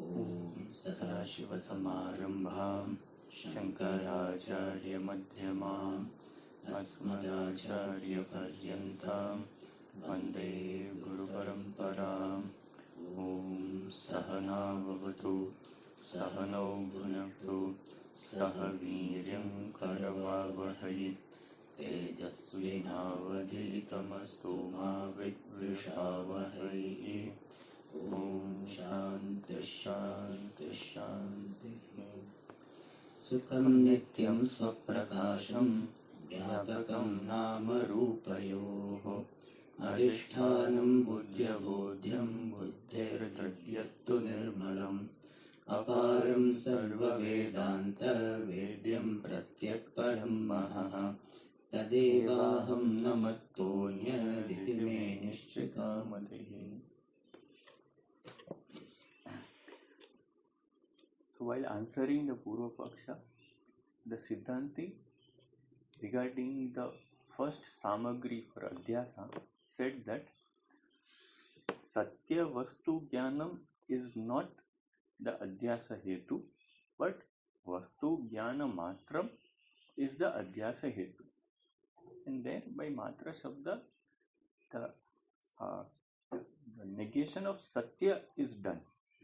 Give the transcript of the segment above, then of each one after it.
ॐ सदाशिवसमारम्भां शङ्कराचार्यमध्यमाम् अस्मदाचार्यपर्यन्तां वन्दे गुरुपरम्पराम्। ॐ सहना भवतु, सहनौ भुनक्तु, सह वीर्यं करवावहै, तेजस्विनावधीतमस्तु मा विद्विषावहै। ॐ शान्ति शान्ति शान्तिः। सुखं नित्यं स्वप्रकाशं ज्ञापकं नाम रूपयोः। अधिष्ठानं बुद्ध्यबोध्यं बुद्धिर्दृढ्यत्तु निर्मलम्। अपारं सर्ववेदान्तवेद्यं प्रत्यक्परं महः। तदेवाहं न मत्तोऽन्यदिति मे निश्चिता मतिः। So while answering the Purva Paksha, the Siddhanti regarding the first Samagri for Adhyasa said that Satya Vastu Jnanam is not the Adhyasa Hetu, but Vastu Jnana Matram is the Adhyasa Hetu. And then by Matra Shabda, the negation of Satya is done.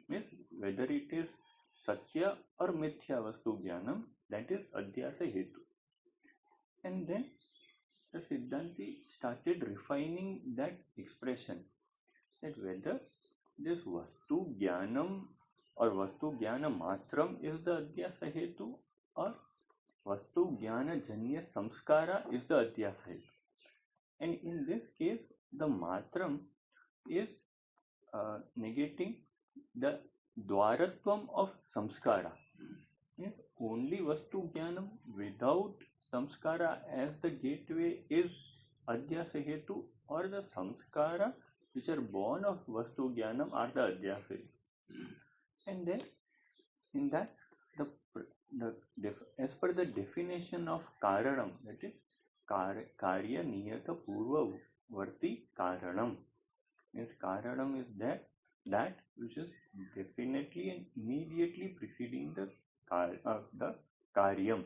Means whether it is Satya or Mithya Vastu Jnanam, that is Adhyasa Hetu. And then the Siddhanti started refining that expression, that whether this Vastu Jnanam or Vastu Jnana Matram is the Adhyasa Hetu or Vastu Jnana Janya Samskara is the Adhyasa Hetu. And in this case, the Matram is negating the Dwaratvam of Samskara. Means only Vastu Jnanam without Samskara as the gateway is Adhyasa Hetu, or the Samskara which are born of Vastu Jnanam are the Adhyasa Hetu. And then in that, as per the definition of Karanam, that is Karya Niyata Purva Varti Karanam. Means Karanam is that which is definitely and immediately preceding the Karyam.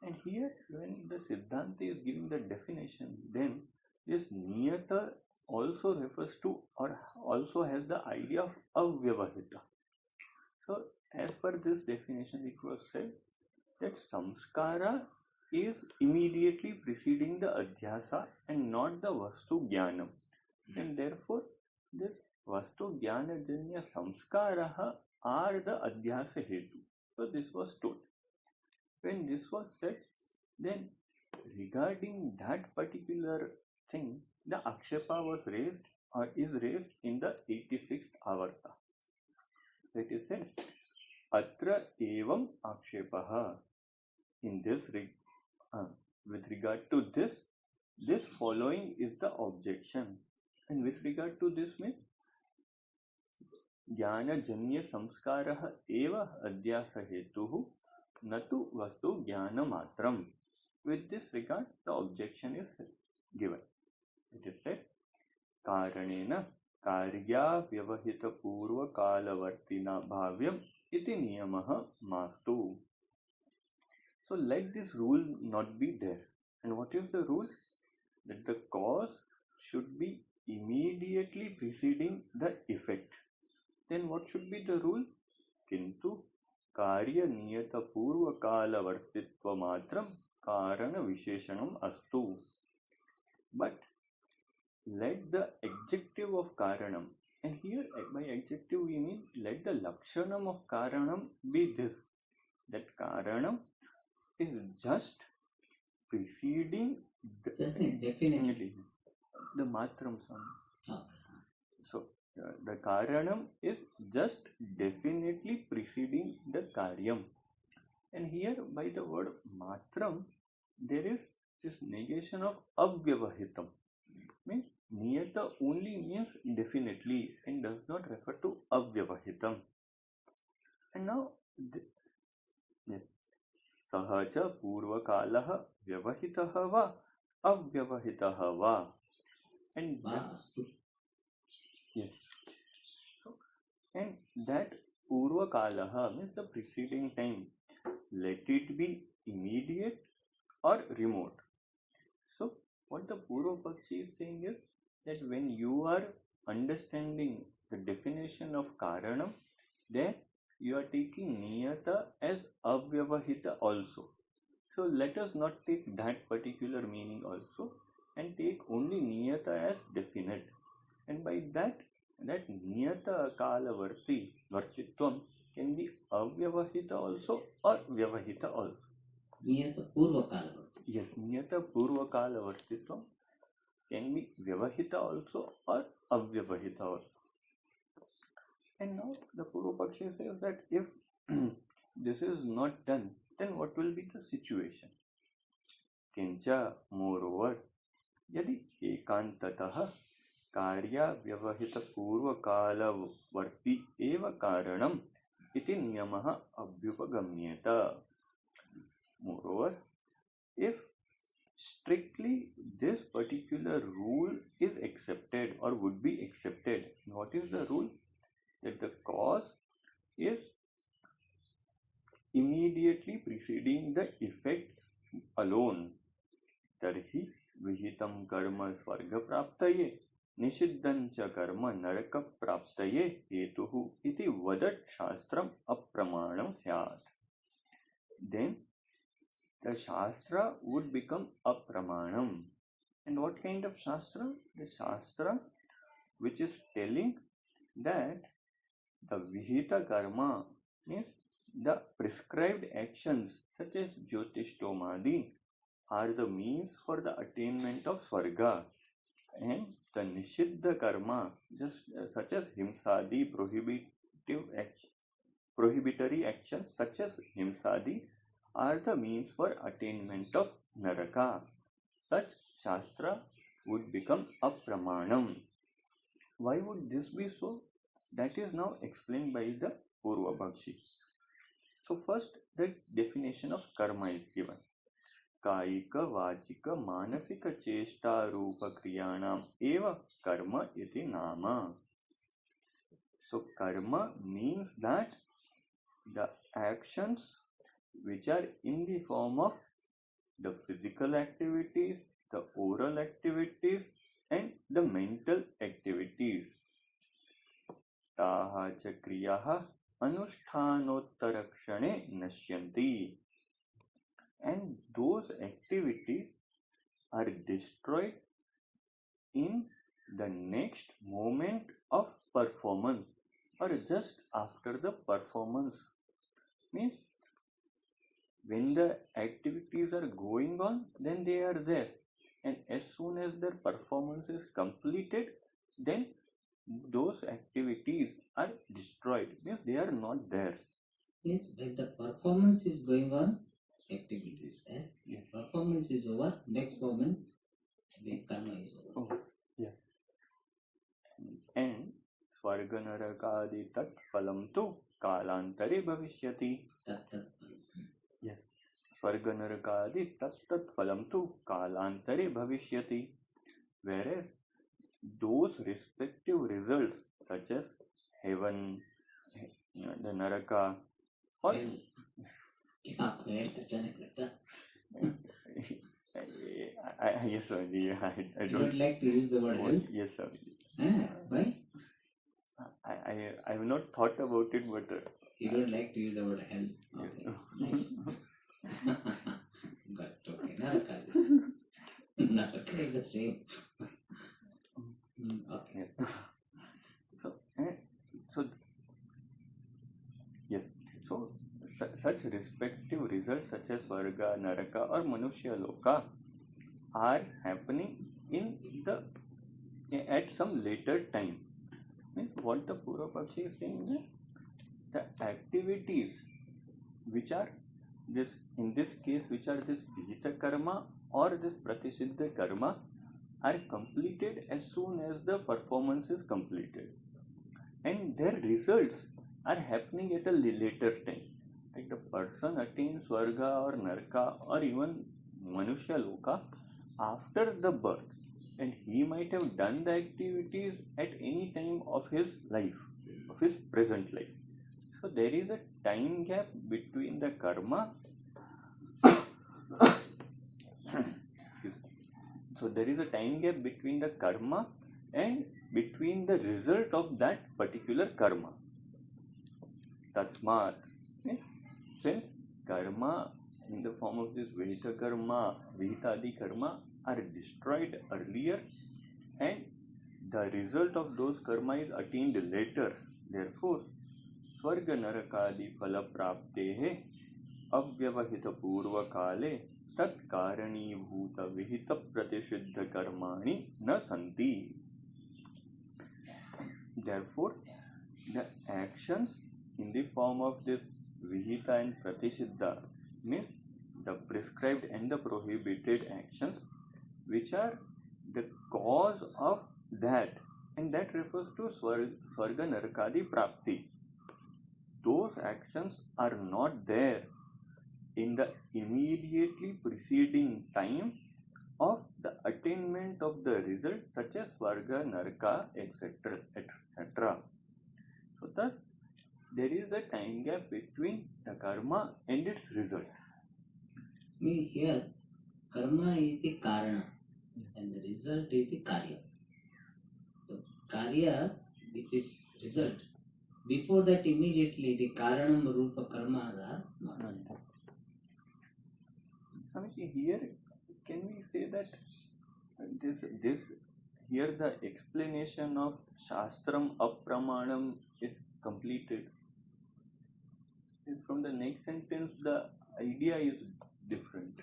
And here when the Siddhanti is giving the definition, then this Niyata also refers to or also has the idea of Avyavahita. So as per this definition, it was said that Samskara is immediately preceding the Adhyasa and not the Vastu Jnanam. And therefore this Vastu Jnana Janya Samskaraha are the Adhyasa Hetu. So this was told. When this was said, then regarding that particular thing, the Akshepa was raised or is raised in the 86th Avarta. So it is said, Atra evam Akshepaha. In this, with regard to this following is the objection. And with regard to this means, Jnana Janya Samskaraha eva Adhyasa Hetuhu natu Vastu Jnana Matram. With this regard, the objection is given. It is said, Karanena Karya Vyavahita Purva Kalavartina Bhavyam iti Niyamaha Mastu. So let this rule not be there. And what is the rule? That the cause should be immediately preceding the effect. Then what should be the rule? Kintu Karya Niyata Purva Kala Vartitva Matram Karana Visheshanam Astu. But let the adjective of Karanam, and here by adjective we mean let the Lakshanam of Karanam be this, that Karanam is just preceding definitely the Matram sound. Okay. So the Karanam is just definitely preceding the Karyam. And here by the word Matram, there is this negation of Avyavahitam. Means Niyata only means definitely and does not refer to Avyavahitam. And now Sahaja Purvakalaha Vyavahitaha va Avyavahitaha va. And Vastu. yes. So, and that Purva Kalaha means the preceding time. Let it be immediate or remote. So, what the Purva Pakshi is saying is that when you are understanding the definition of Karanam, then you are taking Niyata as Avyavahita also. So, let us not take that particular meaning also and take only Niyata as definite. And by that Niyata Kalavarti Vartitvam can be Avyavahita also or Vyavahita also. Niyata Purva Kalavarti. Yes, Niyata Purva Kalavartitvam can be Vyavahita also or Avyavahita also. And now the Purva Pakshi says that if this is not done, then what will be the situation? Kincha, moreover, यदि एकांततः कार्याव्यवहितपूर्वकालवर्ती एव कारणम् इति नियमः अभ्युपगम्येत. Moreover, if strictly this particular rule is accepted or would be accepted, what is the rule? That the cause is immediately preceding the effect alone. Tarhi vihitam karma swarga praptaye निषिद्धं च कर्म नरक प्राप्तये हेतुः इति वदत् शास्त्रम अप्रमाणम स्यात्. Then the shastra would become apramanam. And what kind of shastra? The shastra which is telling that the vihita karma means the prescribed actions such as jyotishtomadi are the means for the attainment of swarga, and the nishiddha karma just such as himsadi prohibitory actions such as himsadi are the means for attainment of naraka. Such shastra would become apramanam. Why would this be so? That is now explained by the Purva Bhakshi. So first the definition of karma is given. कायिक वाचिक मानसिक चेष्टा रूप क्रियाणाम एव कर्म इति नाम. So karma means that the actions which are in the form of the physical activities, the oral activities and the mental activities. ताः च क्रियाः अनुष्ठानोत्तरक्षणे नश्यन्ति. And those activities are destroyed in the next moment of performance or just after the performance. Means when the activities are going on, then they are there, and as soon as their performance is completed, then those activities are destroyed. Means they are not there. Yes, when the performance is going on, activities. Yes. Performance is over, next moment the karma is over. Oh, yeah. And swarga narakadi tat phalam tu kalantare bhavishyati. Yes. Swarga narakadi tat phalam tu kalantare bhavishyati. Whereas those respective results such as heaven, the naraka or Yes, sir. I you don't like to use the word hell? Yes, sir. Why? I have not thought about it, but you don't like to use the word hell. Okay, nice. But okay, Naraka is the same. Okay. So yes. So such respective results such as Varga, Naraka or Manushya Loka are happening at some later time. Means what the Purva Pakshi is saying is the activities which are in this case which are this Vihita karma or this Pratisiddha karma are completed as soon as the performance is completed, and their results are happening at a later time. Like the person attains Swarga or Naraka or even Manushya Loka after the birth, and he might have done the activities at any time of his life, of his present life. So there is a time gap between the karma. So there is a time gap between the karma and between the result of that particular karma. Tasmat, since karma in the form of this Vihita karma, Vihitadi karma are destroyed earlier and the result of those karma is attained later. Therefore, Swarga Narakadi Phala Praptehe Avyavahita Purva Kale Tat Karani Bhuta Vihita Pratisiddha Karmani Na Santi. Therefore, the actions in the form of this Vihita and Pratisiddha means the prescribed and the prohibited actions which are the cause of that, and that refers to Swarga Narakadi Prapti. Those actions are not there in the immediately preceding time of the attainment of the result such as Swarga, Naraka, etc. etc. So thus there is a time gap between the karma and its result. Here, karma is the karana and the result is the karya. So, karya, which is result, before that immediately the karanam rupa karmas are not there. Swamiji, here can we say that this here the explanation of Shastram Apramanam is completed? From the next sentence, the idea is different.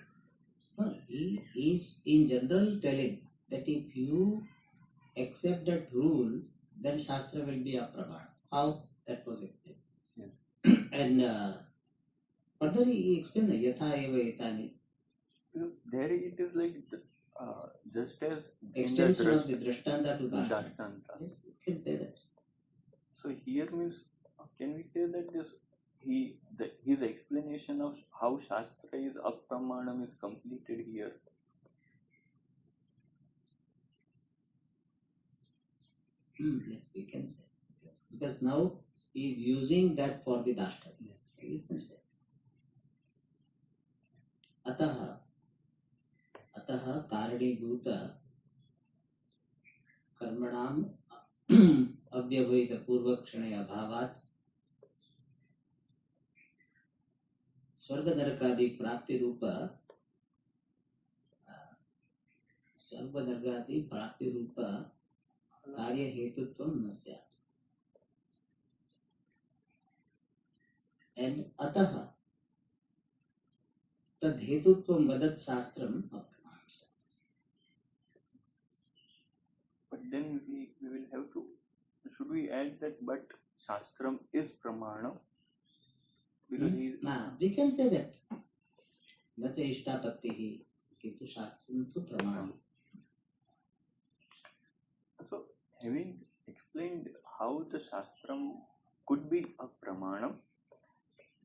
No, he is in general telling that if you accept that rule, then Shastra will be apramana. How? That was explained. Yeah. And further he explained Yatha Eva Etani. There it is like just as Extension of the Drashtanta to Dashtanta. Yes, you can say that. So here means, can we say that his explanation of how Shastra is apramanam is completed here? Yes, we can say. Yes. Because now he is using that for the Dashtanta. Yes. We can say. Ataha कारणीभूत कर्मणाम अव्यवहित पूर्वक्षणे अभावात् स्वर्ग नरकादि प्राप्ति रूप कार्य हेतुत्वं न स्यात्. And अतः तद् हेतुत्वं वदत् शास्त्रम् अप्रमाणम्. But then we will have to, should we add that but Shastram is pramanam? Because we can say that. न च इष्टापत्तिः किन्तु शास्त्रं तु प्रमाणम्. So, having explained how the Shastram could be a pramanam,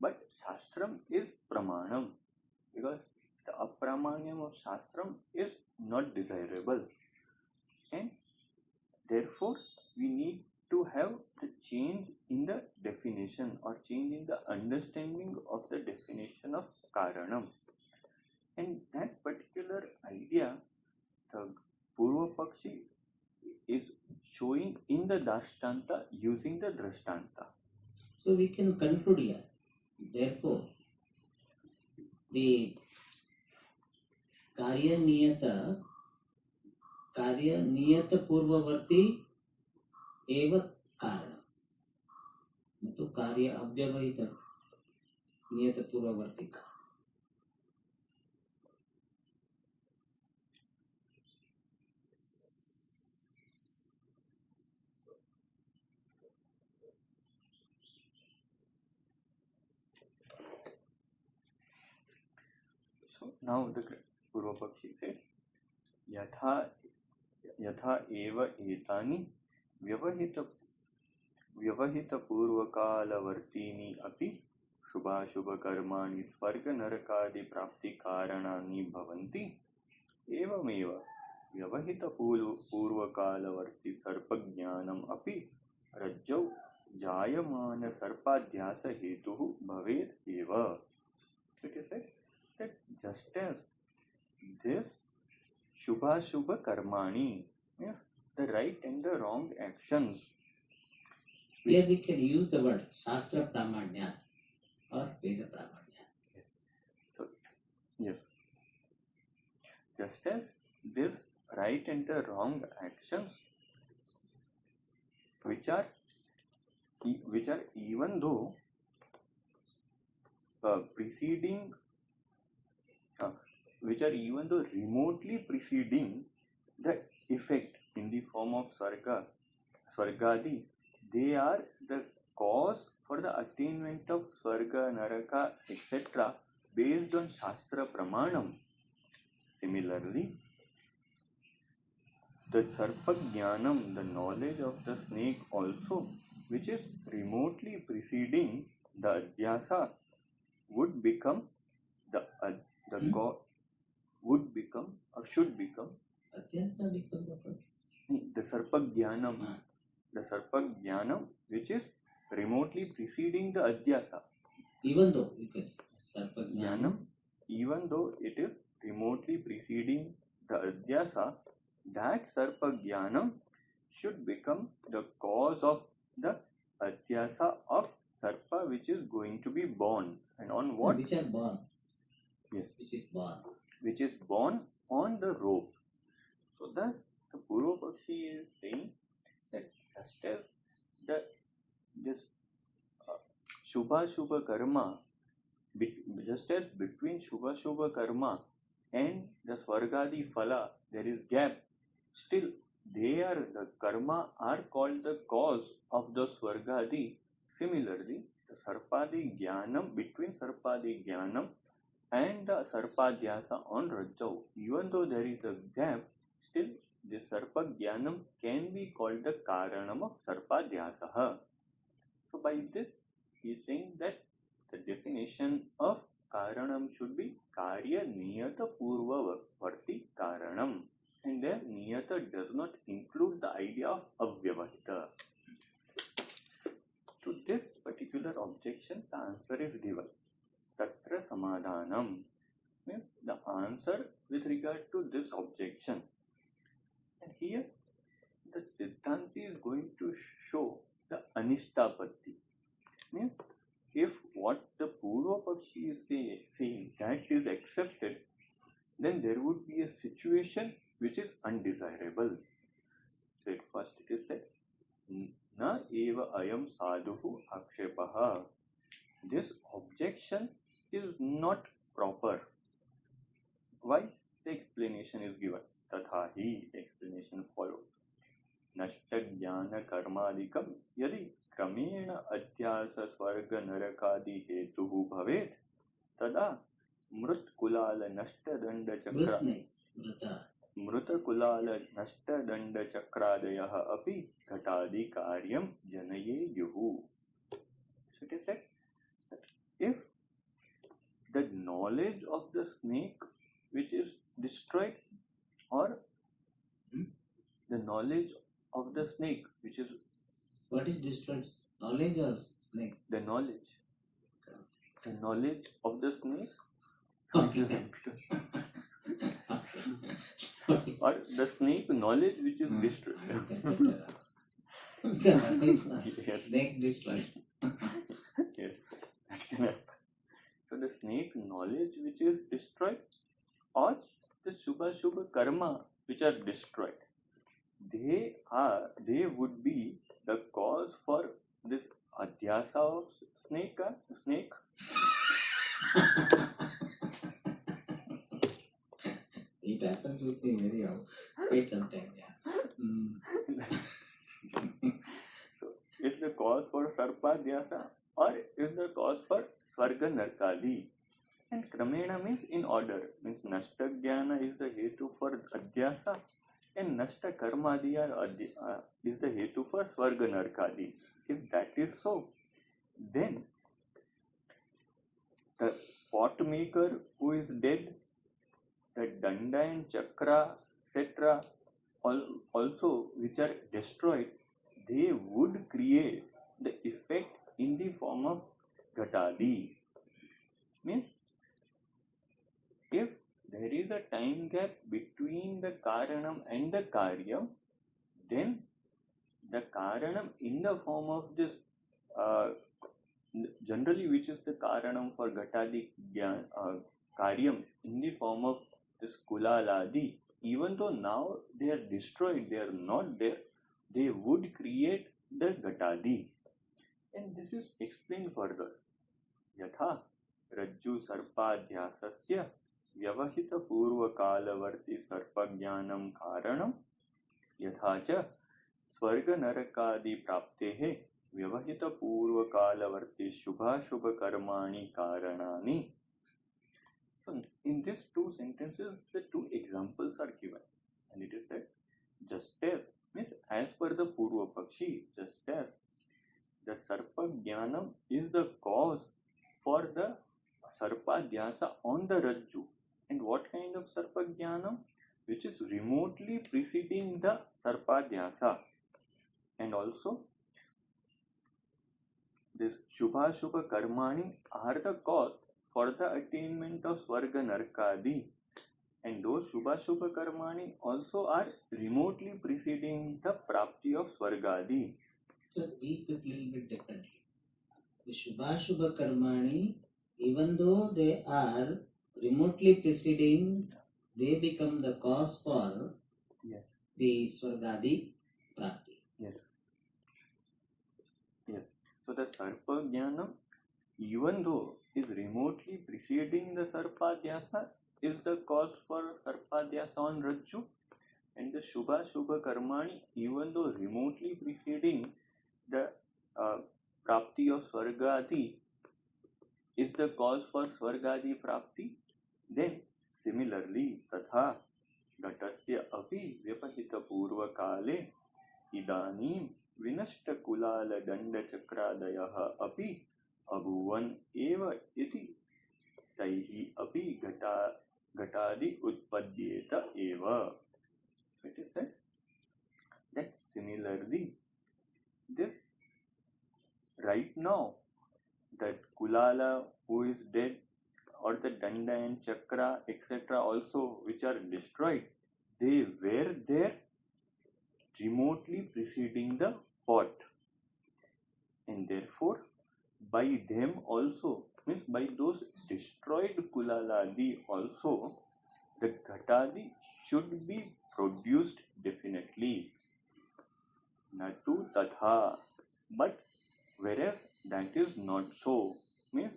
but Shastram is pramanam because the apramanyam of Shastram is not desirable, and therefore we need to have the change in the definition or change in the understanding of the definition of karanam, and that particular idea the Purva Pakshi is showing in the Dashtanta using the Drashtanta. So we can conclude here. Therefore, the कार्य नियत पूर्ववर्ती एव कारण, तो कार्य अव्यवहित नियत पूर्ववर्ती कारण. So now the Purva Pakshi says, Yatha eva etani vyavahita purvakalavartini api shubha karmani swarga narakadi prapti karanani bhavanti evameva vyavahita purvakalavarti sarpajnanam api rajjau jayamana sarpadhyasa hetuhu bhaved eva. It is said that just as this shubha shubha karmani, means the right and the wrong actions. Here we can use the word Shastra Pramanyat or Veda Pramanyat. So, yes. Just as this right and the wrong actions, which are even though preceding, which are even though remotely preceding the effect in the form of Swargadi, they are the cause for the attainment of Swarga, Naraka, etc. based on Shastra Pramanam. Similarly, the Sarpa Jnanam, the knowledge of the snake also, which is remotely preceding the Adhyasa, would become would become or should become Adhyasa becomes the first. the Sarpa Jnanam. The Sarpa Jnanam, which is remotely preceding the Adhyasa. Even though you can say Sarpa Jnanam, even though it is remotely preceding the Adhyasa, that Sarpa Jnanam should become the cause of the Adhyasa of Sarpa, which is going to be born. And on what? Which are born. Yes. Which is born. Which is born on the rope. So that the Purva Pakshi is saying that just as this Shubha Shubha Karma, just as between Shubha Shubha Karma and the Swargadi Phala there is gap, still the karma are called the cause of the Swargadi. Similarly, the Sarpadi Jnanam, between Sarpadi Jnanam and the Sarpadhyasa on Rajau, even though there is a gap, still this Sarpa Jnanam can be called the Karanam of Sarpadhyasa. So by this, he is saying that the definition of Karanam should be Karya Niyata Purva Varti Karanam. And there Niyata does not include the idea of Avyavahita. To this particular objection, the answer is given. Tatra Samadhanam means the answer with regard to this objection. And here the Siddhanti is going to show the Anishtapatti. Means if what the Purva Pakshi is saying that is accepted, then there would be a situation which is undesirable. So first it is said, Na eva ayam sadhuhu akshepaha. This objection is not proper. Why? The explanation is given. Tathahi, explanation follows. Nashta jnana karmadikam yadi kramena adhyasa swarga narakadi hetuhu bhavet tada mrut kulala nashta danda chakra mruta kulala nashta danda chakradayah api ghatadi karyam janaye yuhu. So it is said that if the knowledge of the snake which is destroyed, or the knowledge of the snake which is what is destroyed? Knowledge or snake? The knowledge of the snake Okay. or the snake knowledge which is destroyed. Yes. Snake destroyed. Yes, that can happen. So the snake knowledge which is destroyed, or the Shubha Shubha Karma which are destroyed, they would be the cause for this Adhyasa of snake. It happens with me very often. Quite sometime, yeah. So is the cause for Sarpadhyasa or is the cause for Swarga Narkadi? And Kramena means in order, means Nashta Jnana is the hetu for Adhyasa and Nashta Karmadiya is the hetu for Swarga Narkadi. If that is so, then the pot maker who is dead, the Danda and Chakra, etc., also which are destroyed, they would create the Swargadi. Means if there is a time gap between the Karanam and the Karyam, then the Karanam in the form of this generally which is the Karanam for Ghatadi Karyam in the form of this Kulaladi, even though now they are destroyed, they are not there, they would create the Ghatadi. And this is explained further. Yatha Rajju Sarpadhyasasya Vyavahita Purva Kalavarti Sarpagyanam Karanam Yatha cha Swarga Narakadi Praptehe Vyavahita Purva Kalavarti Shubha Shubha Karmani Karanani. So in these two sentences, the two examples are given, and it is said, just as means as per the Purva Pakshi, just as the Sarpa Jnanam is the cause for the Sarpa Dhyasa on the Rajju. And what kind of Sarpa Jnanam? Which is remotely preceding the Sarpa Dhyasa. And also, this Shubha Shubha Karmani are the cause for the attainment of Swarga Narkadi. And those Shubha Shubha Karmani also are remotely preceding the Prapti of Swargadi. So read it a little bit differently. The Shubha Shubha Karmani, even though they are remotely preceding, they become the cause for the Swargadi Prapti. Yes. So the Sarpa Jnanam, even though is remotely preceding the Sarpadhyasa, is the cause for Sarpadhyasa on Rajju, and the Shubha Shubha Karmani, even though remotely preceding the Prapti of Swargadi, is the cause for Swargadi Prapti. Then similarly, Tatha Ghatasya api Vyapahita Purva Kale Idanim Vinashta Kulala Danda Chakradayah api Abhuvan eva iti taihi api Ghatadi Utpadyeta eva. It is said that similarly, this right now, that Kulala who is dead, or the Danda and Chakra etc. also which are destroyed, they were there remotely preceding the pot, and therefore by them also, means by those destroyed Kulaladi also, the Ghatadi should be produced definitely. Natu tatha, but whereas that is not so, means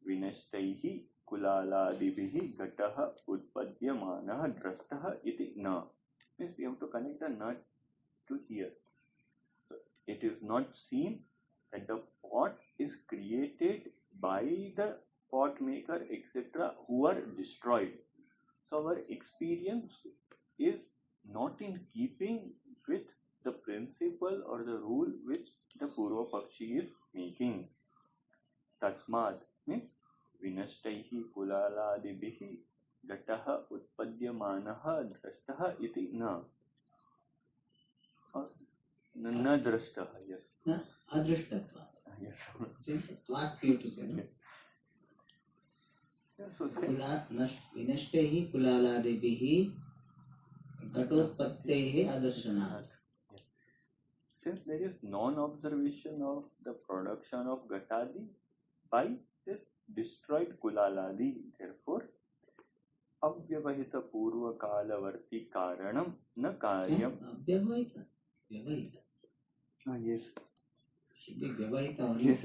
Vinashtaihi Kulaladibihi Ghataha Utpadyamanaha Drashtaha iti na. Means we have to connect the na to here. So it is not seen that the pot is created by the pot maker etc. who are destroyed. So our experience is not in keeping with the principle or the rule which the Purva Pakshi is making. Tasmad means Vinashtaihi Kulaladibihi Gataha Utpadyamanaha Drashtaha iti na. Na drashtaha, yes. Adrashtatva. Yes. Tvat you to say, no? So Vinashtehi Kulaladibihi Ghatotpattehi Adarshanath. Since there is non-observation of the production of Ghatadi by this destroyed Kulaladi, therefore Avyavahita Purva Kalavarti Karanam na Karyam. Vyavahita. Yes. Should be Vyavahita only. Yes.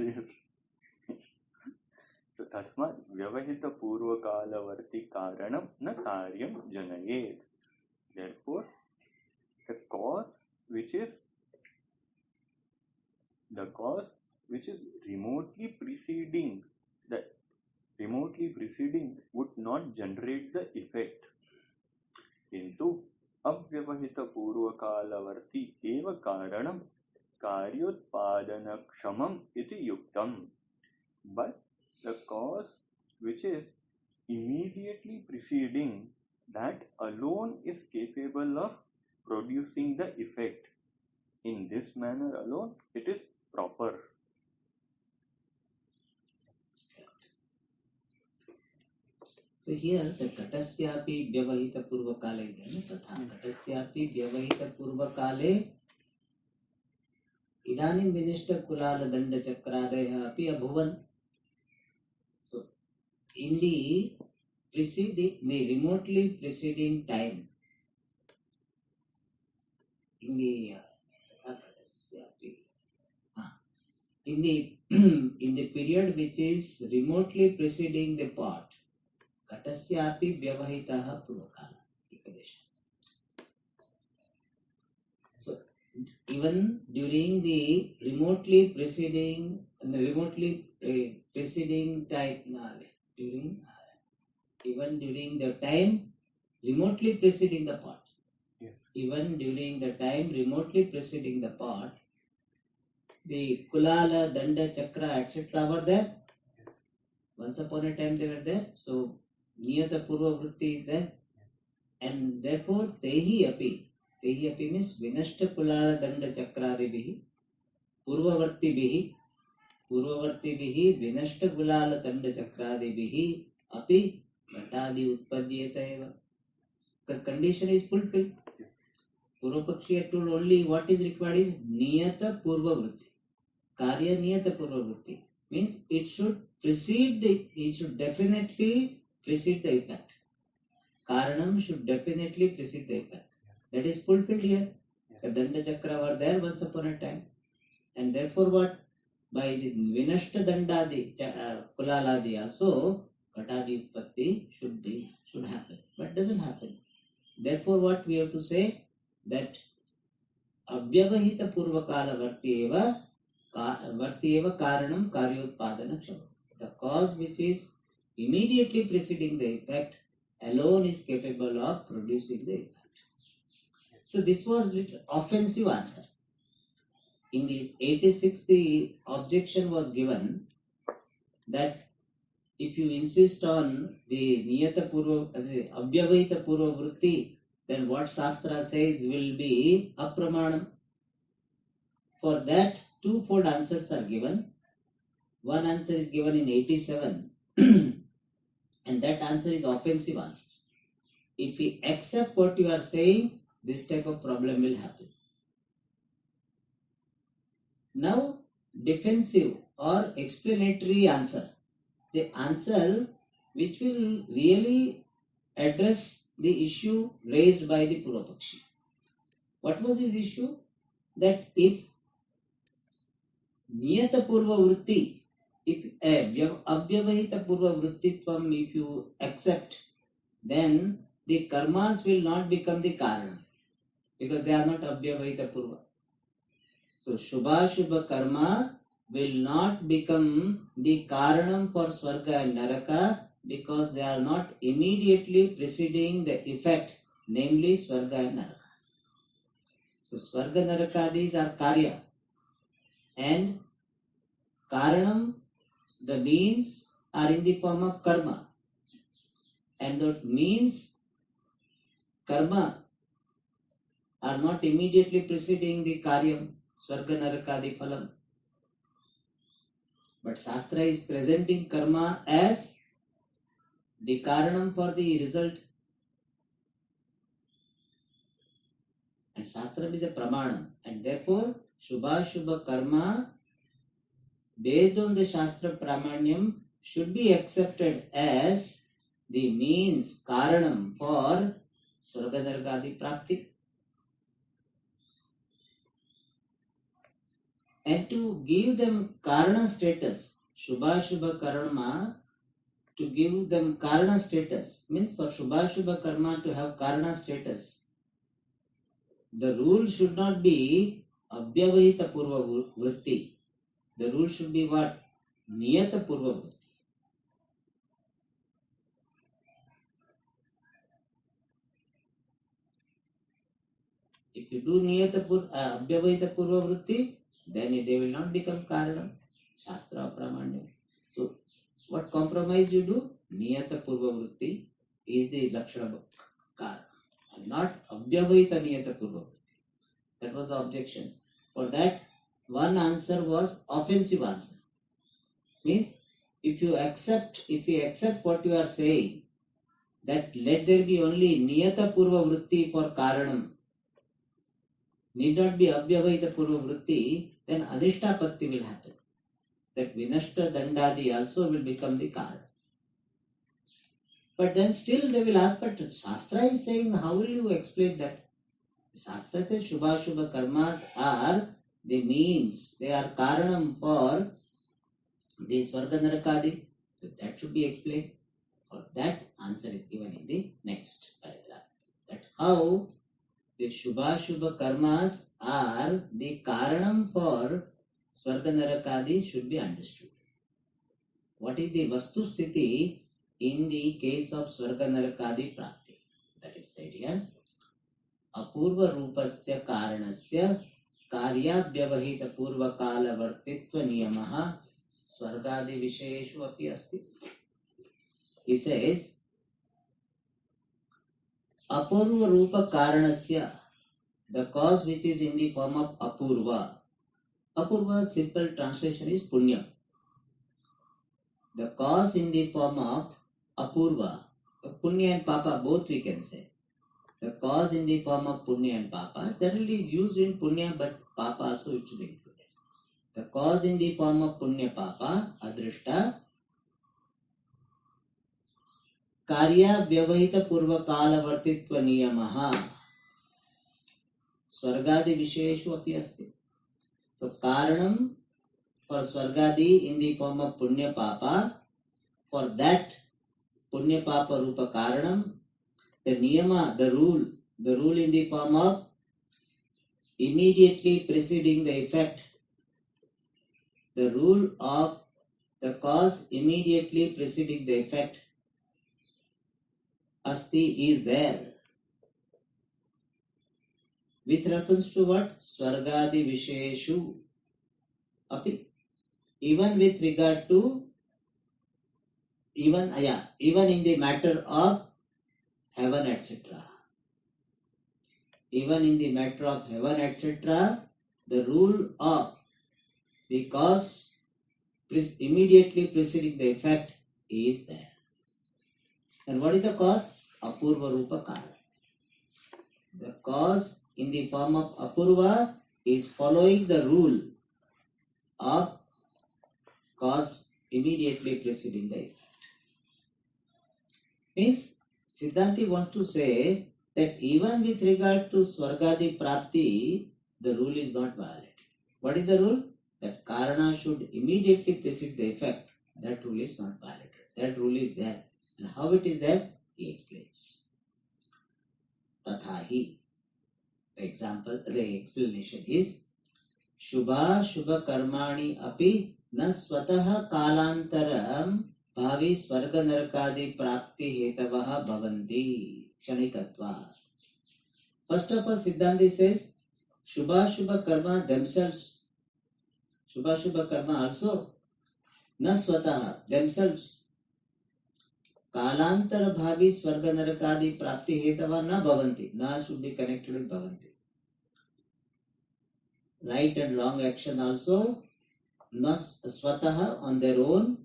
So Tasmat Vyavahita Purva Kalavarti Karanam na Karyam Janayet. Therefore, the cause which is remotely preceding would not generate the effect. Kintu avyavahita purva kalavarti eva karanam karyotpadana kshamam iti yuktam. But the cause which is immediately preceding, that alone is capable of producing the effect. In this manner alone, it is proper. here the katasyapi vyavahita purvakale tatha katasyapi vyavahita purvakale idanim vinishta kulala danda chakradaya api abhuvan. So in the remotely preceding time, in the in the period which is remotely preceding the part, katasyapi vyavahitaha purvakala. So even during the remotely preceding time, even during the time remotely preceding the part. Yes. Even during the time remotely preceding the part, the Kulala, Danda, Chakra, etc. were there. Yes. Once upon a time they were there. So Niyata Purva Vritti is there. And therefore Tehi Api means Vinashta Kulala, Danda, Chakra Ribihi, Purvavarti Bihi, Vinashta Kulala, Danda, Chakra Ribihi, Api, Gatadi Utpadyeta eva. Because condition is fulfilled. Purvapakshi told only what is required is Niyata Purva Vritti. Karya Niyata Purva Vritti means it should definitely precede the effect. Karanam should definitely precede the effect. That is fulfilled here. The Danda Chakra were there once upon a time. And therefore what? By the Vinashta Dandadi, Kulaladi also, Katadi Utpatti should happen. But doesn't happen. Therefore what we have to say? That Avyavahita Purvakala Varti eva karanam karyotpadana kshama. The cause which is immediately preceding the effect alone is capable of producing the effect. So this was the offensive answer. In the 86, the objection was given that if you insist on the Niyata Purva, Avyavahita Purva Vritti, then what Shastra says will be apramanam. For that, twofold answers are given. One answer is given in 87 and that answer is offensive answer. If we accept what you are saying, this type of problem will happen. Now, defensive or explanatory answer. The answer which will really address the issue raised by the Purvapakshi. What was his issue? That if Niyata Purva Vritti, if Avyavahita Purva Vrittitvam, if you accept, then the karmas will not become the karana because they are not Avyavahita Purva. So Shubha Shubha karma will not become the karanam for Swarga and Naraka because they are not immediately preceding the effect, namely Swarga and Naraka. So Swarga Narakadis are Karya and Karanam, the means are in the form of karma. And that means karma are not immediately preceding the karyam, Swarga Narakadi Phalam. But Shastra is presenting karma as the karanam for the result. And Shastra is a pramanam. And therefore, Shubha Shubha karma based on the Shastra pramanyam should be accepted as the means, karanam for Swarga Narakadi Prapti. And to give them karana status, Shubha Shubha karma, to give them karana status, means for Shubha Shubha karma to have karana status, the rule should not be Avyavahita Purva Vritti. The rule should be what? Niyata Purva Vritti. If you do Niyata Avyavahita Purva Vritti, then they will not become Karanam, Shastra Pramanya. So, what compromise you do? Niyata Purva Vritti is the Lakshana Karana, and not Avyavahita Niyata Purva Vritti. That was the objection. For that, one answer was offensive answer. Means, if you accept what you are saying, that let there be only niyata purva vritti for karanam, need not be avyavahita purva vritti, then adhishtapatti will happen. That vinashta dandadi also will become the karana. But then still they will ask, but Shastra is saying, how will you explain that? Shastra says Shubha Shubha karmas are the means, they are karanam for the Swarga Narakadi. So that should be explained. For that, answer is given in the next paragraph. That how the Shubha Shubha karmas are the karanam for Swarga Narakadi should be understood. What is the Vastu Sthiti in the case of Swarga Narakadi Prapti? That is said here. Apurva Rupasya Karanasya Karyavyavahita Purva Kala Vartitva Niyamaha Swargadi Visheshu Api Asti. He says, Apurva Rupa Karanasya, the cause which is in the form of Apurva. Apurva, simple translation is Punya. The cause in the form of Apurva, Punya and Papa both we can say. The cause in the form of Punya and Papa, generally used in Punya but Papa also it should be included. The cause in the form of Punya Papa, Adrishta, Karya Vyavahita Purva Kala Vartitva Niyamaha Swargadi Visheshu Api Asti. So Karanam for Swargadi in the form of Punya Papa, for that Punya Papa Rupa Karanam, the Niyama, the rule in the form of immediately preceding the effect, the rule of the cause immediately preceding the effect, Asti is there. With reference to what? Swargadi Visheshu Api. Even with regard to, even in the matter of heaven, etc. Even in the matter of heaven, etc., the rule of the cause immediately preceding the effect is there. And what is the cause? Apurva Rupa Kara. The cause in the form of Apurva is following the rule of cause immediately preceding the effect. Means, Siddhanti wants to say that even with regard to Swargadi Prapti, the rule is not violated. What is the rule? That Karana should immediately precede the effect. That rule is not violated. That rule is there. And how it is there? He explains. Tathahi. The example, the explanation is Shubha Shubha Karmani Api Na Swataha Kalantaram Bhavi Swarga Narakadi Prapti Hetavaha Bhavanti Kshanikatva. First of all, Siddhanti says Shubha Shubha Karma themselves, Shubha Shubha Karma also, Na Swataha themselves, Kalantara Bhavi Swarga Narakadi Prapti Hetava Na Bhavanti. Na should be connected with Bhavanti. Right and wrong action also, Na Swataha on their own,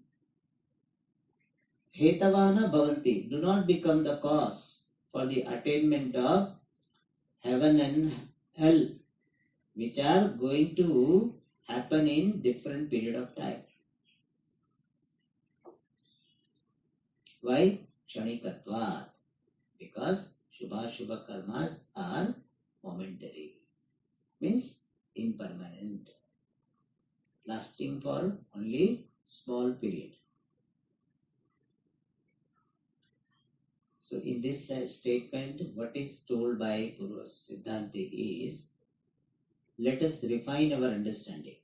Hetavana Bhavanti, do not become the cause for the attainment of heaven and hell, which are going to happen in different period of time. Why? Kshanikatvat. Because Shubha Shubha karmas are momentary. Means impermanent. Lasting for only small period. So in this statement, what is told by Purva Siddhanti is, let us refine our understanding.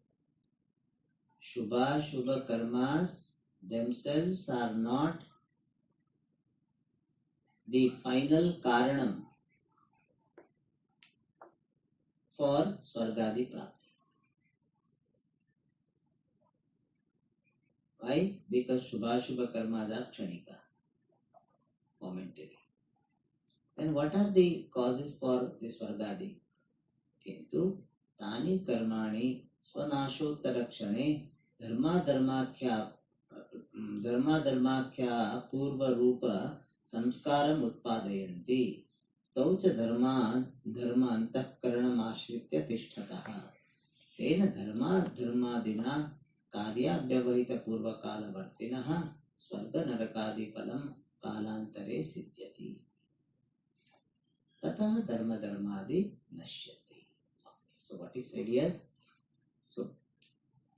Shubha Shubha karmas themselves are not the final karanam for Swargadi Prapti. Why? Because Shubha Shubha karmas are kshanika, momentary. Then what are the causes for this Swargadi? Kintu tani karmani swanashottarakshane dharma dharmakhya purva rupa samskaram utpadayanti tau cha dharma antःkaranam ashritya tishthatah tena dharmadina कार्याव्यवहित पूर्वकालवर्तिनः स्वर्ग नरकादि फलं कालांतरे सिद्ध्यति ततः धर्मादि नश्यति. So what is said here? So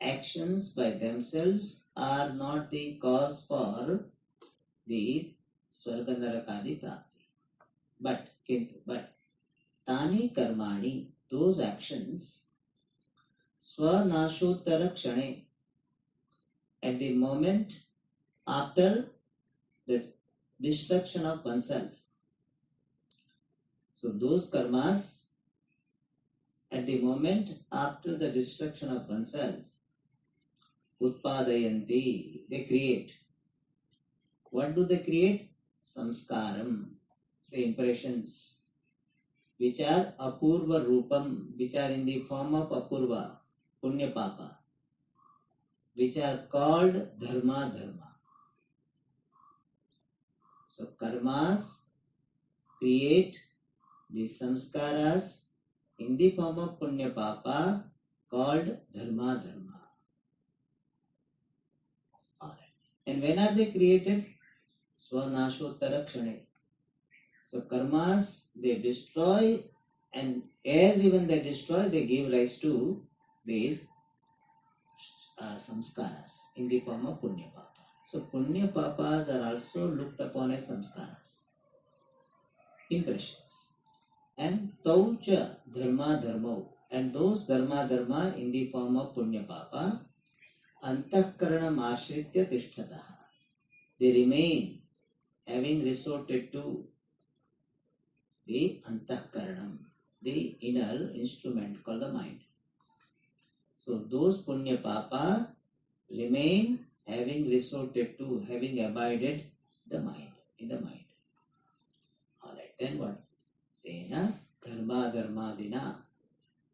actions by themselves are not the cause for the swarga narakadi prapti, but tani karmani, those actions, swanashottara kshane, at the moment after the destruction of oneself. So those karmas at the moment after the destruction of oneself, utpadayanti, they create. What do they create? Samskaram, the impressions, which are apurva rupam, which are in the form of apurva, punya papa, which are called dharma. So karmas create the samskaras in the form of punya papa called dharma. Alright. And when are they created? Swanashottara kshane. So karmas, they destroy, and as even they destroy, they give rise to these samskaras in the form of punya papa. So punya papas are also looked upon as samskaras, impressions. And taucha dharma, and those dharma in the form of punya papa, antःkaranam ashritya tishthatah, they remain having resorted to the antःkaranam, the inner instrument called the mind. So those punya papa remain having resorted to, having abided the mind, in the mind. Alright, then what? Tena dharmadina,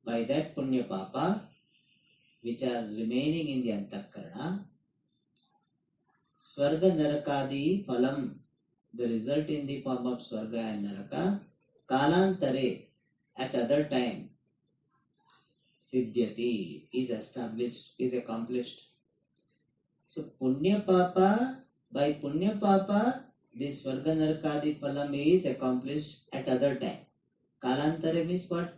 by that punya papa which are remaining in the antःkarana, swarga narakadi phalam, the result in the form of swarga and naraka, kalantare, at other time, siddhyati, is established, is accomplished. So punya papa, by punya papa, this swarga narakadi phalam is accomplished at other time. Kalantare means what?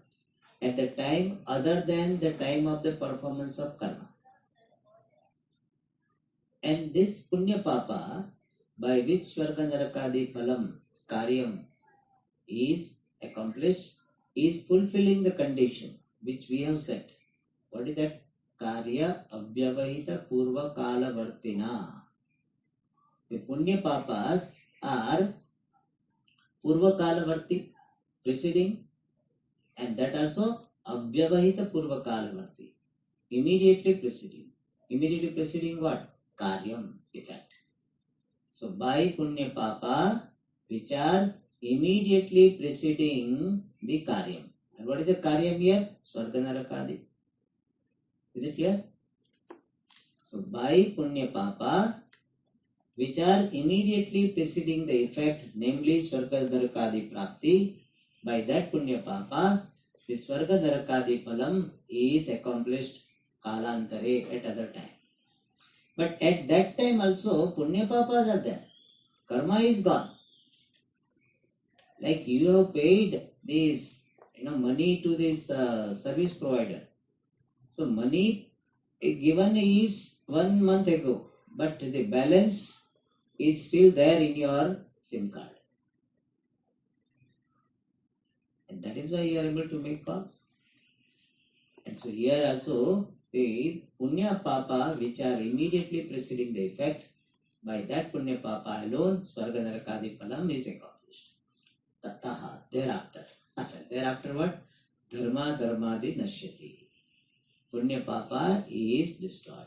At the time other than the time of the performance of karma. And this punya papa, by which swarga narakadi phalam karyam is accomplished, is fulfilling the condition which we have set. What is that? Karya avyavahita purva kala vartina. The punya papas are purva kala varti, preceding, and that also avyavahita purva kala varti, immediately preceding. Immediately preceding what? Karyam, effect. So by punya papa, which are immediately preceding the karyam. And what is the karyam here? Swarga narakadi. Is it clear? So by punya papa, which are immediately preceding the effect, namely swarga narakadi prapti, by that punya papa, the swarga narakadi phalam is accomplished kalantare, at other time. But at that time also, punya papas are there. Karma is gone. Like you have paid this, money to this service provider. So money given is 1 month ago, but the balance is still there in your SIM card. And that is why you are able to make calls. And so here also, the punya papa, which are immediately preceding the effect, by that punya papa alone, swarga narakadi phalam is accomplished. Tataha, thereafter. Thereafter what? Dharmadi nashyati. Punya papa is destroyed.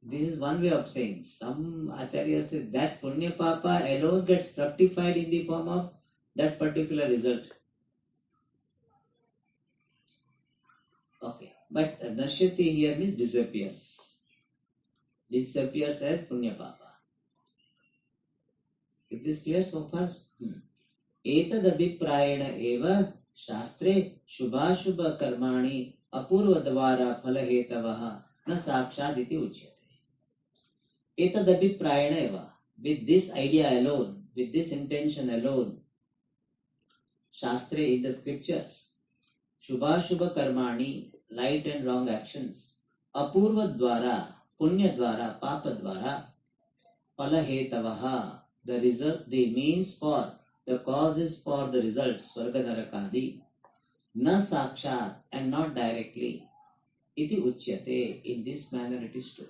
This is one way of saying. Some acharyas say that punya papa alone gets fructified in the form of that particular result. Okay, but nashyati here means disappears. Disappears as punya papa. Is this clear so far? एतद् अभिप्रायेण एव शास्त्रे शुभाशुभ कर्माणि अपूर्व द्वारा फलहेतवः न साक्षात् इति उच्यते. एतद् अभिप्रायेण एव, with this idea alone, with this intention alone, शास्त्रे in the scriptures, शुभाशुभ कर्माणि, right and wrong actions, अपूर्व द्वारा, पुण्य द्वारा, पाप द्वारा, फलहेतवः, the result, the means for, the causes for the results, Swarga Narakadi, na sakshat, and not directly, iti uchyate, in this manner it is told.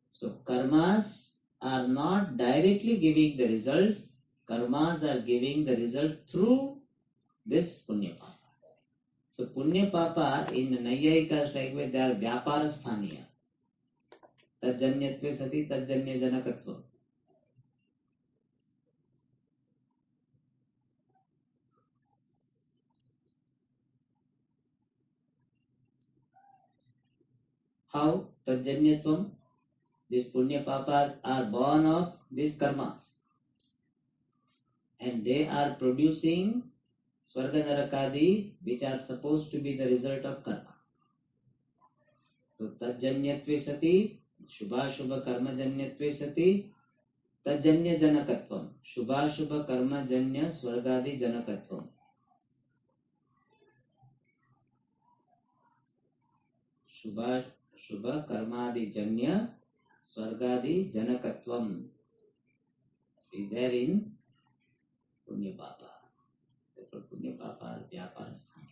So karmas are not directly giving the results, karmas are giving the result through this punya papa. So punya papa in Nayayika's language they are vyapara sthaniya. Tajanyatve sati tajanya janakatva. How? Tajanyatvam. These punya papas are born of this karma. And they are producing Swarga Narakadi, which are supposed to be the result of karma. So Tajanyatve sati, Shubha Shubha Karma Janyatve sati, Tajanya Janakatvam. Shubha Shubha Karma Janya Swargadi Janakatvam. Shubha Shubha Karmadi Janya Swargadi Janakatvam is there in Punya Papa. Therefore Punya Papa Vyaparasthani.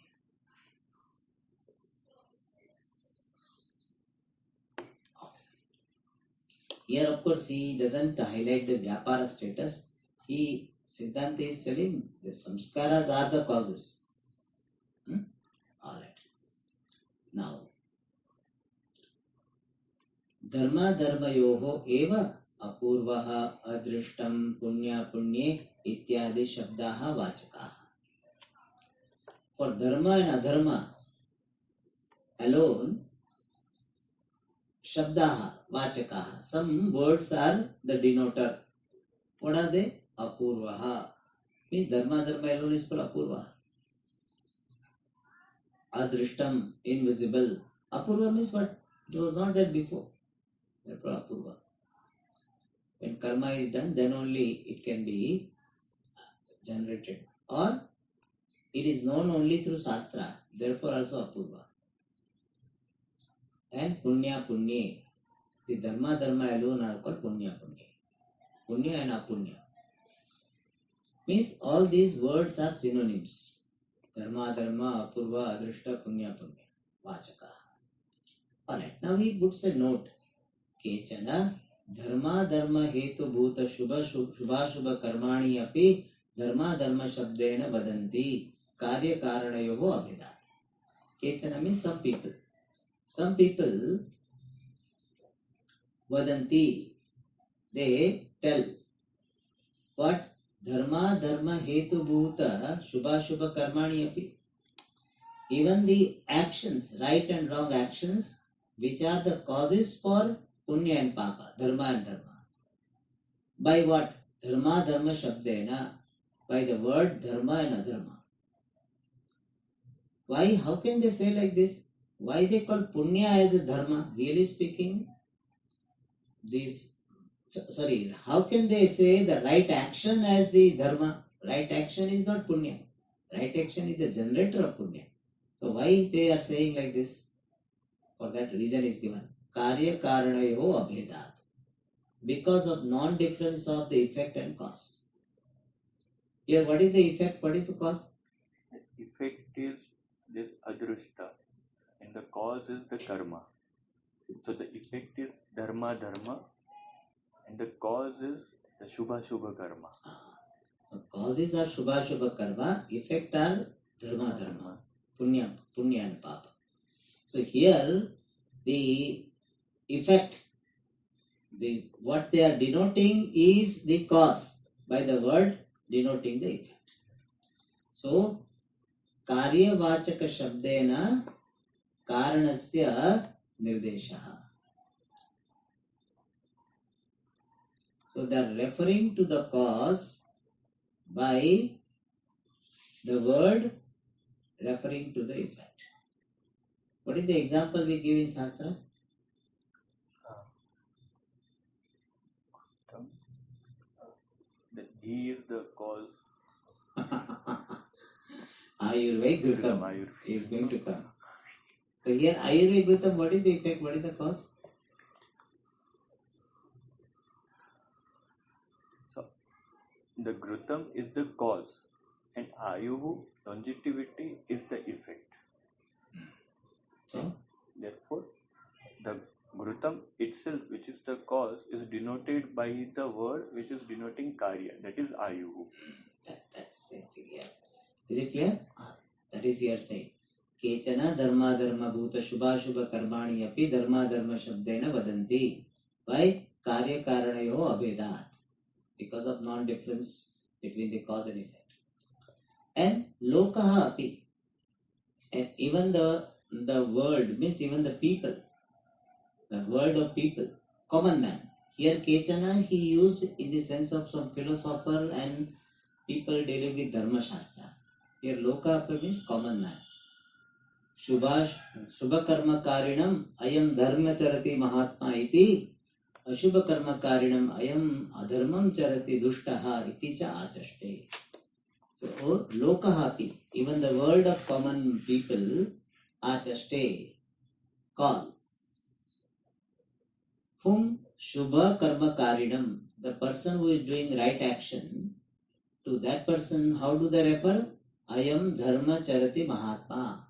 Here, of course, he doesn't highlight the Vyapara status. Siddhanta is telling the samskaras are the causes. Alright. Now, Dharma Dharmayoho eva apurvaha adrishtam punya punye ityadi shabdaha vachakaha. For Dharma and Adharma alone, Shabdaha, Vachakaha. Some words are the denoter. What are they? Apurvaha. Means Dharma alone is called Apurva. Adrishtam, invisible. Apurva means what? It was not there before. Therefore Apurva. When karma is done, then only it can be generated. Or it is known only through Shastra. Therefore also Apurva. And Punya Punye. The Dharma alone are called Punya Punye. Punya and Apunya. Means all these words are synonyms. Dharma, Apurva, Adrishta, Punya, Punya. Vachaka. Alright, now he puts a note. Kechana Dharma Hetu Bhuta Shubha Karmani Api Dharma Shabdena Vadanti Karya Karanayoho Abhidat. Kechana means some people. Some people Vadanti, they tell what? Dharma Hetu Bhuta Shubha Karmani Api. Even the actions, right and wrong actions, which are the causes for Punya and Papa, Dharma and Dharma. By what? Dharma Shabdena. By the word Dharma and Adharma. Why? How can they say like this? Why they call Punya as a Dharma? Really speaking, how can they say the right action as the Dharma? Right action is not Punya. Right action is the generator of Punya. So why they are saying like this? For that reason is given. Karya Karanayo Abhedat. Because of non-difference of the effect and cause. Here, what is the effect? What is the cause? The effect is this adrishta, and the cause is the karma. So the effect is dharma, and the cause is the shubha karma. So causes are shubha karma, effect are dharma, punya and papa. So here the effect, what they are denoting is the cause by the word denoting the effect. So कार्यवाचक शब्देन कारणस्य निर्देशः. So they are referring to the cause by the word referring to the effect. What is the example we give in Shastra? That he is the cause. Ayurveda is going to come. So here Ayurveda, what is the effect? What is the cause? So the Grutam is the cause and Ayuhu, longevity, is the effect. So therefore the Grutam itself, which is the cause, is denoted by the word which is denoting Karya, that is Ayuhu. that's it. Yeah. Is it clear? That is here saying. Kechana dharma dharma bhuta shubha shubha karmani api dharma dharma shabdena vadanti. Why? Karya karanayo abhedat. Because of non-difference between the cause and effect. And lokaha api. And even the world means even the people. The world of people. Common man. Here Kechana he used in the sense of some philosopher and people dealing with Dharma Shastra. Here Loka means common man. Shubha karma karinam ayam dharma charati mahatma iti ashubha karma karinam ayam adharmam charati dushtaha iti cha achaste. So lokahapi, even the world of common people, achaste, call. Whom shubha karma karinam, the person who is doing right action, to that person, how do they refer? Ayam dharma charati mahatma.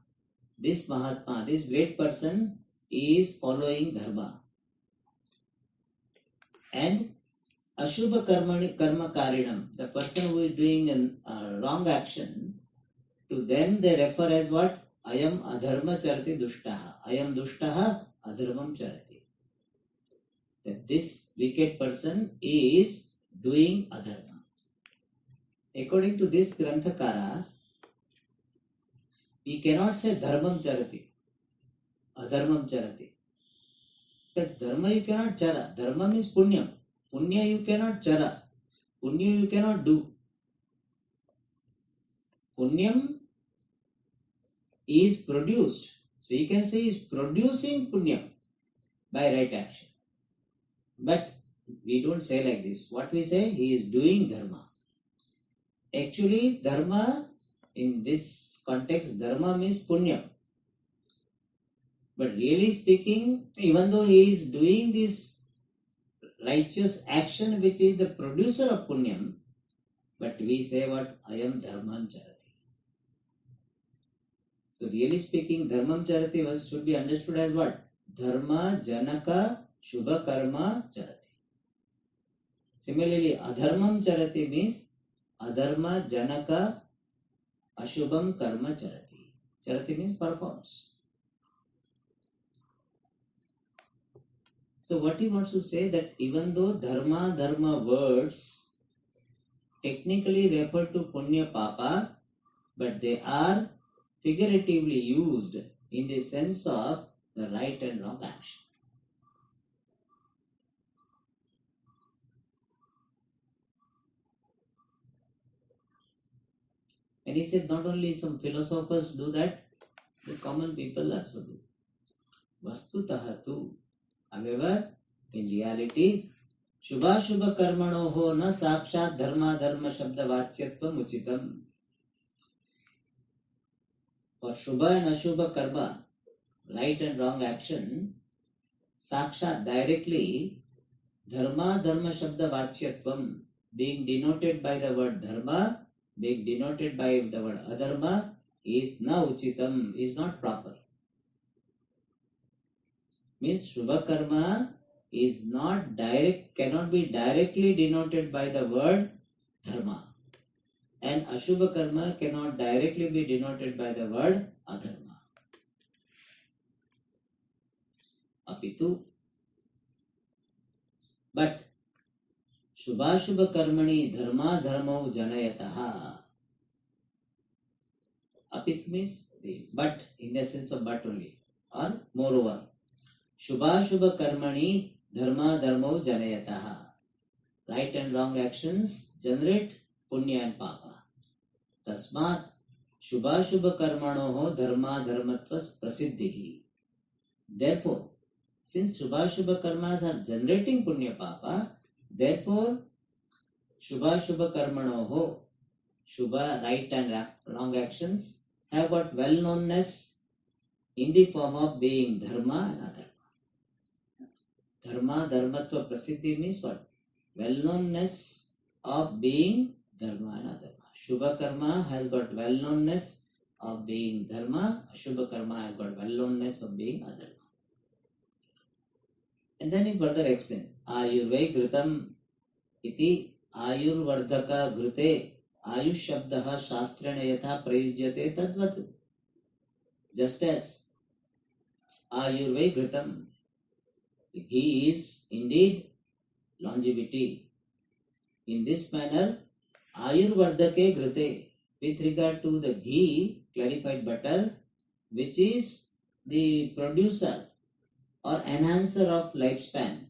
This Mahatma, this great person is following dharma. And Ashubha karma karinam, the person who is doing a wrong action, to them they refer as what? Ayam adharma charati dushtaha. Ayam dushtaha adharmam charati. That this wicked person is doing adharma. According to this Granthakara, we cannot say dharmam charati, adharmam charati. Because dharma you cannot chara. Dharma means punyam. Punya you cannot chara. Punya you cannot do. Punyam is produced. So you can say he is producing punyam by right action. But we don't say like this. What we say, he is doing dharma. Actually, dharma in this context, dharma means punyam. But really speaking, even though he is doing this righteous action which is the producer of punyam, but we say what? I am dharmam charati. So really speaking, dharmam charati should be understood as what? Dharma janaka shubha karma charati. Similarly, adharmam charati means adharma janaka ashubham karma charati. Charati means performs. So what he wants to say that even though dharma words technically refer to punya papa, but they are figuratively used in the sense of the right and wrong action. And he said not only some philosophers do that, the common people also do. Vastutaha tu. However, in reality, Shubha Shubha Karmanoho na Sakshat Dharma Dharma Shabda Vachyatvam Uchitam. For Shubha and Ashubha Karma, right and wrong action, Sakshat directly, Dharma Dharma Shabda Vachyatvam, being denoted by the word Dharma, being denoted by the word Adharma, is na Uchitam, is not proper. Means Shubha Karma is not direct, cannot be directly denoted by the word Dharma. And Ashubha Karma cannot directly be denoted by the word Adharma. Apitu. But Shubha Shubha Karmani Dharma Dharmau Janayataha. Apit means the but in the sense of but only. Or moreover. Shubha Shubha Karmani Dharma Dharmau Janayataha. right and wrong actions generate punya and papa. Tasmat shubha shubha karmanoho dharma dharmatva prasiddhihi. Therefore, since shubha shubha karmas are generating punya papa, therefore shubha shubha karmanoho, shubha right and wrong actions have got well knownness in the form of being dharma and adharma. Dharma dharmatva prasiddhi means what? Well knownness of being dharma and adharma. Shubha karma has got well knownness of being dharma, Ashubha karma has got well knownness of being adharma. And then he further explains, Ayurvai Ghritam iti Ayurvardhaka Ghrite Ayush Shabdaha Shastrena Yatha Prayujyate Tadvat. Just as Ayurvai Ghritam, the ghee is indeed longevity. In this manner, Ayurvardhake Ghrite, with regard to the ghee, clarified butter, which is the producer or enhancer of lifespan,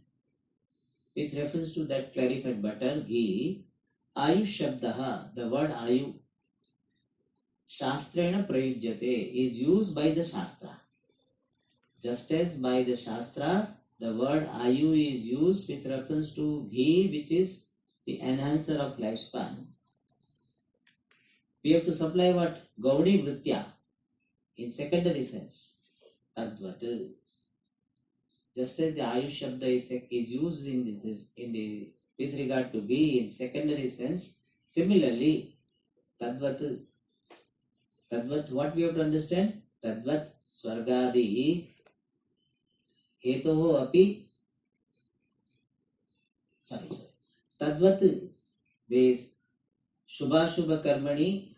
with reference to that clarified butter, ghee, Ayush Shabdaha, the word Ayu, Shastrena Prayujyate, is used by the Shastra. Just as by the Shastra, the word Ayu is used with reference to ghee, which is the enhancer of lifespan. We have to supply what? Gaudi Vritya in secondary sense. Tadvat. Just as the Ayush Shabda is used in the with regard to ghee in secondary sense, similarly, Tadvat. Tadvat, what we have to understand? Tadvat Swargadi Hetoho api. Sorry. Tadvat, this Shubha Shubha Karmani,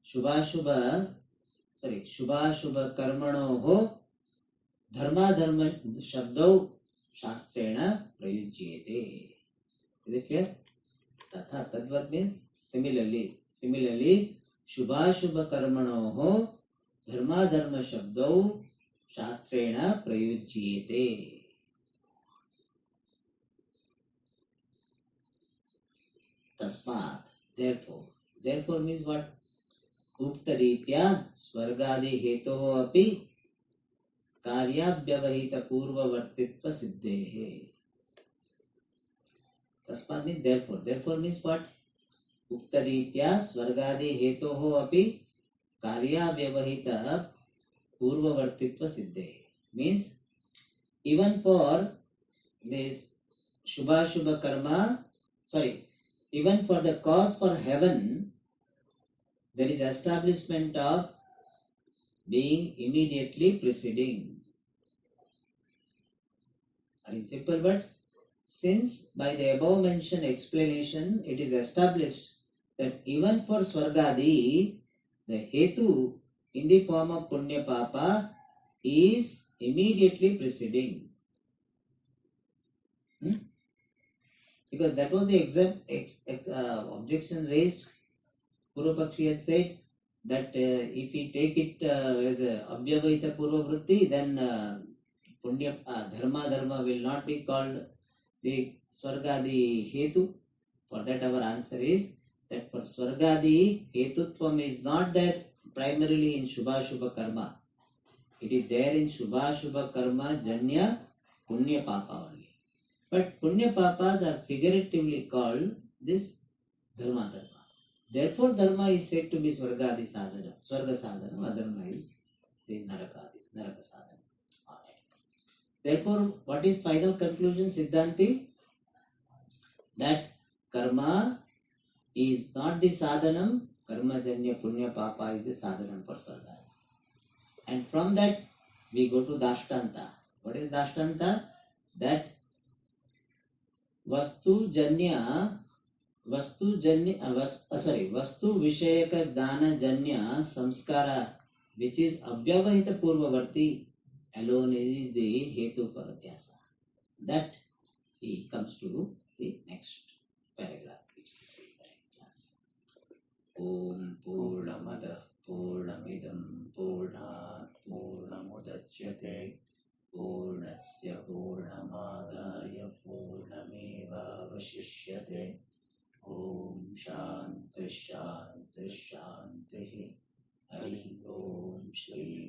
Shubha Shubha Karmanoho Dharma Dharma Shabdau Shastrena Prayujyate. Is it clear? Tatha Tadvat means similarly. Shubha Shubha Karmanoho Dharma Dharma Shabdau Shastrena Prayujyate. Tasmat, therefore means what? Ukta ritya swargadi hetoho api karyabhyavahita purvavartitva siddhehe. Tasmat means therefore means what? Ukta ritya swargadi hetoho api karyabhyavahita purvavartitva siddhehe. Means even for this shubha shubha karma, even for the cause for heaven, there is establishment of being immediately preceding. And in simple words, since by the above mentioned explanation, it is established that even for Swargadi, the Hetu in the form of Punya Papa is immediately preceding. Because that was the objection raised. Purvapakshi has said that if we take it as a Abhyavahita Purva Vritti, then Punya Dharma will not be called the Swargadi Hetu. For that our answer is that for Swargadi, Hetutvam is not there primarily in Shubha Shubha Karma. It is there in Shubha Shubha Karma Janya Punya Papa only. But Punya Papas are figuratively called this Dharma. Therefore, Dharma is said to be Swargadi Sadhana, Swarga Sadhana, Adharma is the Naraka Sadhana. Alright. Therefore, what is final conclusion, Siddhanti? That karma is not the sadhanam, karma janya punya papa is the sadhanam for Swarga. And from that, we go to Dashtanta. What is Dashtanta? That Vastu Vishayaka Dana Janya Samskara, which is Abhyavahita Purvavarti, alone is the Hetu Paratyasa. That he comes to the next paragraph, which we see in the class. Om Purnamada Purnamidam Purnat Purnamudachyate Purnasya Purnamadaya Purnameva अवशिष्यते. ॐ शान्ति शान्ति शान्तिः. हरिः ॐ श्री